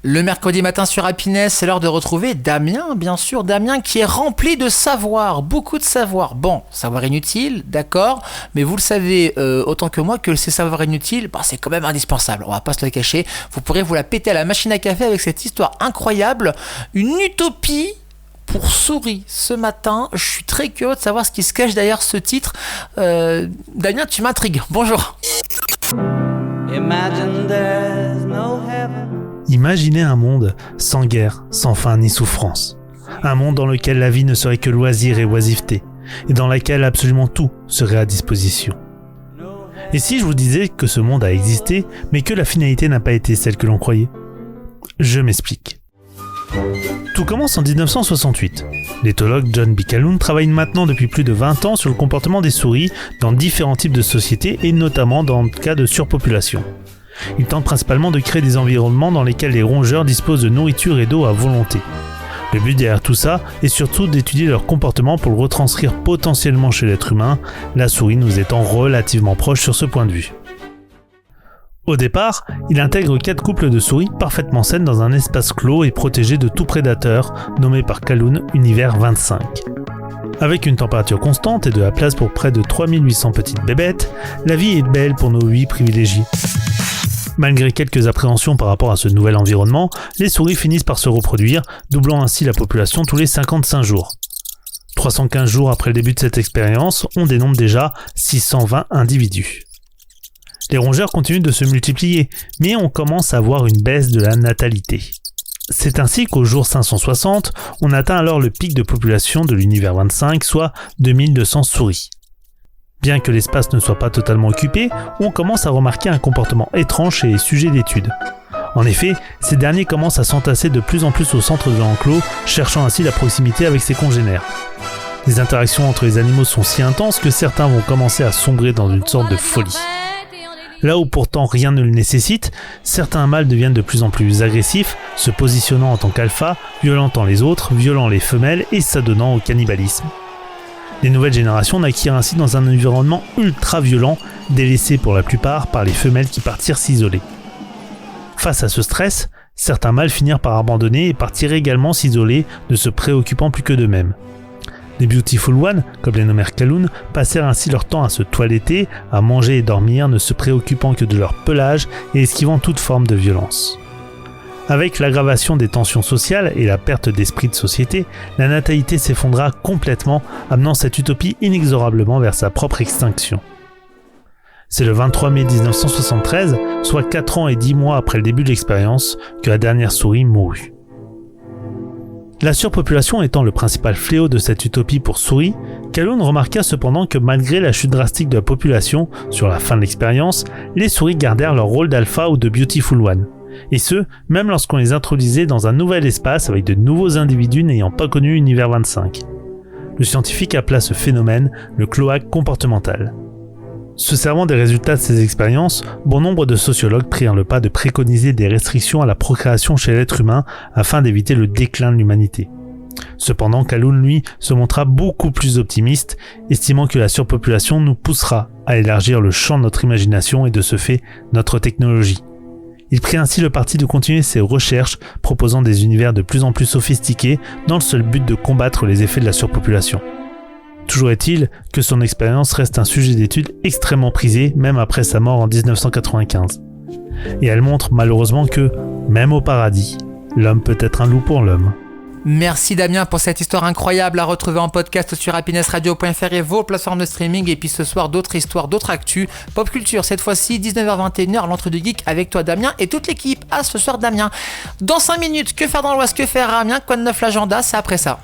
Le mercredi matin sur Happiness, c'est l'heure de retrouver Damien, bien sûr. Damien qui est rempli de savoir, beaucoup de savoir. Bon, savoir inutile, d'accord, mais vous le savez autant que moi que ces savoirs inutiles, c'est quand même indispensable. On va pas se le cacher. Vous pourrez vous la péter à la machine à café avec cette histoire incroyable, une utopie pour souris. Ce matin, je suis très curieux de savoir ce qui se cache derrière ce titre. Damien, tu m'intrigues. Bonjour. Imaginez un monde sans guerre, sans faim ni souffrance. Un monde dans lequel la vie ne serait que loisir et oisiveté, et dans lequel absolument tout serait à disposition. Et si je vous disais que ce monde a existé, mais que la finalité n'a pas été celle que l'on croyait ? Je m'explique. Tout commence en 1968. L'éthologue John B. Calhoun travaille maintenant depuis plus de 20 ans sur le comportement des souris dans différents types de sociétés et notamment dans le cas de surpopulation. Il tente principalement de créer des environnements dans lesquels les rongeurs disposent de nourriture et d'eau à volonté. Le but derrière tout ça est surtout d'étudier leur comportement pour le retranscrire potentiellement chez l'être humain, la souris nous étant relativement proche sur ce point de vue. Au départ, il intègre 4 couples de souris parfaitement saines dans un espace clos et protégé de tout prédateur, nommé par Calhoun Univers 25. Avec une température constante et de la place pour près de 3800 petites bébêtes, la vie est belle pour nos 8 privilégiés. Malgré quelques appréhensions par rapport à ce nouvel environnement, les souris finissent par se reproduire, doublant ainsi la population tous les 55 jours. 315 jours après le début de cette expérience, on dénombre déjà 620 individus. Les rongeurs continuent de se multiplier, mais on commence à voir une baisse de la natalité. C'est ainsi qu'au jour 560, on atteint alors le pic de population de l'univers 25, soit 2200 souris. Bien que l'espace ne soit pas totalement occupé, on commence à remarquer un comportement étrange chez les sujets d'étude. En effet, ces derniers commencent à s'entasser de plus en plus au centre de l'enclos, cherchant ainsi la proximité avec ses congénères. Les interactions entre les animaux sont si intenses que certains vont commencer à sombrer dans une sorte de folie. Là où pourtant rien ne le nécessite, certains mâles deviennent de plus en plus agressifs, se positionnant en tant qu'alpha, violentant les autres, violant les femelles et s'adonnant au cannibalisme. Les nouvelles générations naquirent ainsi dans un environnement ultra violent, délaissé pour la plupart par les femelles qui partirent s'isoler. Face à ce stress, certains mâles finirent par abandonner et partirent également s'isoler, ne se préoccupant plus que d'eux-mêmes. Les Beautiful Ones, comme les nommèrent Calhoun, passèrent ainsi leur temps à se toiletter, à manger et dormir, ne se préoccupant que de leur pelage et esquivant toute forme de violence. Avec l'aggravation des tensions sociales et la perte d'esprit de société, la natalité s'effondra complètement, amenant cette utopie inexorablement vers sa propre extinction. C'est le 23 mai 1973, soit 4 ans et 10 mois après le début de l'expérience, que la dernière souris mourut. La surpopulation étant le principal fléau de cette utopie pour souris, Calhoun remarqua cependant que malgré la chute drastique de la population sur la fin de l'expérience, les souris gardèrent leur rôle d'alpha ou de Beautiful One. Et ce, même lorsqu'on les introduisait dans un nouvel espace avec de nouveaux individus n'ayant pas connu Univers 25. Le scientifique appela ce phénomène le cloaque comportemental. Se servant des résultats de ces expériences, bon nombre de sociologues prirent le pas de préconiser des restrictions à la procréation chez l'être humain afin d'éviter le déclin de l'humanité. Cependant, Calhoun, lui, se montra beaucoup plus optimiste, estimant que la surpopulation nous poussera à élargir le champ de notre imagination et de ce fait, notre technologie. Il prit ainsi le parti de continuer ses recherches, proposant des univers de plus en plus sophistiqués dans le seul but de combattre les effets de la surpopulation. Toujours est-il que son expérience reste un sujet d'étude extrêmement prisé, même après sa mort en 1995. Et elle montre malheureusement que, même au paradis, l'homme peut être un loup pour l'homme. Merci Damien pour cette histoire incroyable à retrouver en podcast sur happinessradio.fr et vos plateformes de streaming. Et puis ce soir, d'autres histoires, d'autres actus. Pop culture, cette fois-ci, 19h-21h, l'entre deux geeks avec toi Damien et toute l'équipe. À ce soir Damien. Dans 5 minutes, que faire dans l'Ouest, que faire à Amiens, quoi de neuf l'agenda, c'est après ça.